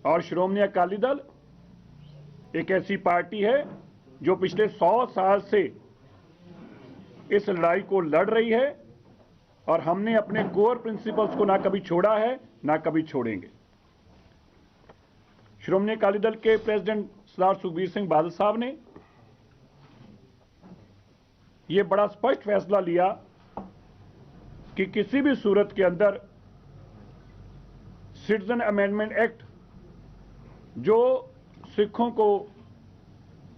और श्रोमणी अकाली दल एक ऐसी पार्टी है जो पिछले 100 साल से इस लड़ाई को लड़ रही है और हमने अपने कोर प्रिंसिपल्स को ना कभी छोड़ा है ना कभी छोड़ेंगे। श्रोमणी अकाली दल के प्रेसिडेंट सरदार सुखबीर सिंह बादल साहब ने यह बड़ा स्पष्ट फैसला लिया कि किसी भी सूरत के अंदर सिटीजन अमेंडमेंट एक्ट जो सिखों को,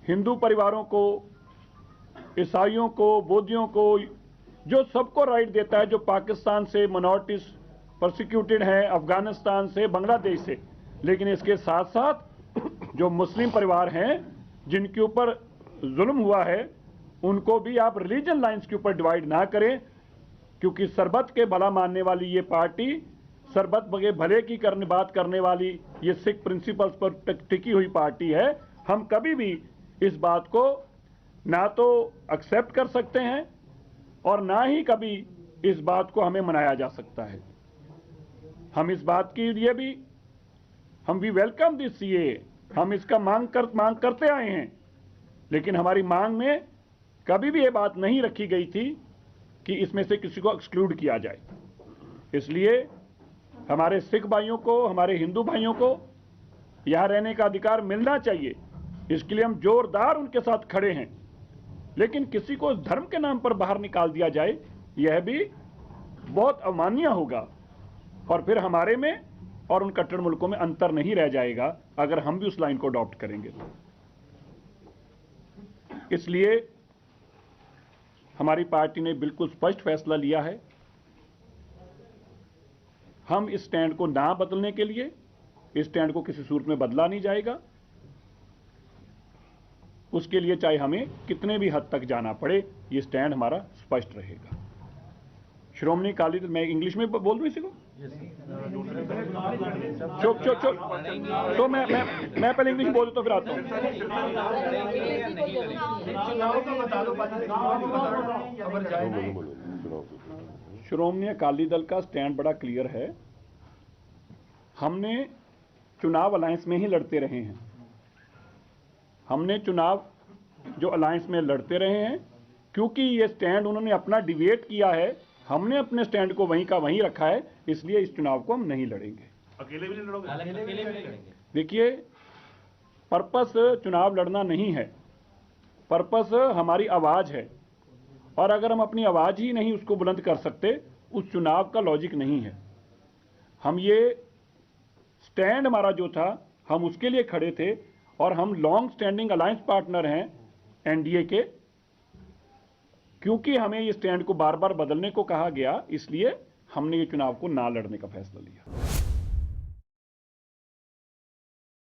हिंदू परिवारों को, ईसाइयों को, बौद्धियों को, जो सबको राइट देता है, जो पाकिस्तान से माइनॉरिटीज प्रोसिक्यूटेड हैं, अफगानिस्तान से, बांग्लादेश से, लेकिन इसके साथ साथ जो मुस्लिम परिवार हैं जिनके ऊपर जुल्म हुआ है उनको भी आप रिलीजन लाइंस के ऊपर डिवाइड ना करें, क्योंकि सरबत के भला मानने वाली ये पार्टी, सरबत के भले की बात करने वाली ये सिख प्रिंसिपल्स पर टिकी हुई पार्टी है। हम कभी भी इस बात को ना तो एक्सेप्ट कर सकते हैं और ना ही कभी इस बात को हमें मनाया जा सकता है। हम इस बात के लिए भी हम भी वेलकम दिस सीए, हम इसका मांग करते आए हैं, लेकिन हमारी मांग में कभी भी ये बात नहीं रखी गई थी कि इसमें से किसी को एक्सक्लूड किया जाए। इसलिए हमारे सिख भाइयों को, हमारे हिंदू भाइयों को यहां रहने का अधिकार मिलना चाहिए। इसके लिए हम जोरदार उनके साथ खड़े हैं, लेकिन किसी को धर्म के नाम पर बाहर निकाल दिया जाए, यह भी बहुत अमान्य होगा और फिर हमारे में और उन कट्टर मुल्कों में अंतर नहीं रह जाएगा अगर हम भी उस लाइन को अडॉप्ट करेंगे तो। इसलिए हमारी पार्टी ने बिल्कुल स्पष्ट फैसला लिया है। हम इस स्टैंड को ना बदलने के लिए, इस स्टैंड को किसी सूरत में बदला नहीं जाएगा। उसके लिए चाहे हमें कितने भी हद तक जाना पड़े, ये स्टैंड हमारा स्पष्ट रहेगा। श्रोमणी अकाली दल, मैं इंग्लिश में बोल दूं इसी को? चुप चुप चुप, तो मैं पहले इंग्लिश बोल तो फिर आता हूं। श्रोमणी अकाली दल का स्टैंड बड़ा क्लियर है। हमने चुनाव अलायंस में ही लड़ते रहे हैं। हमने चुनाव जो अलायंस में लड़ते रहे हैं, क्योंकि ये स्टैंड उन्होंने अपना डिवेट किया है, हमने अपने स्टैंड को वहीं का वहीं रखा है, इसलिए इस चुनाव को हम नहीं लड़ेंगे। अकेले भी नहीं लड़ोगे? अकेले भी लड़ेंगे। देखिए, पर्पस चुनाव लड़ना नहीं है, पर्पस हमारी आवाज है, और अगर हम अपनी आवाज ही नहीं उसको बुलंद कर सकते, उस चुनाव का लॉजिक नहीं है। हम ये स्टैंड हमारा जो था, हम उसके लिए खड़े थे, और हम लॉन्ग स्टैंडिंग अलायंस पार्टनर हैं एनडीए के। क्योंकि हमें ये स्टैंड को बार बार बदलने को कहा गया, इसलिए हमने ये चुनाव को ना लड़ने का फैसला लिया।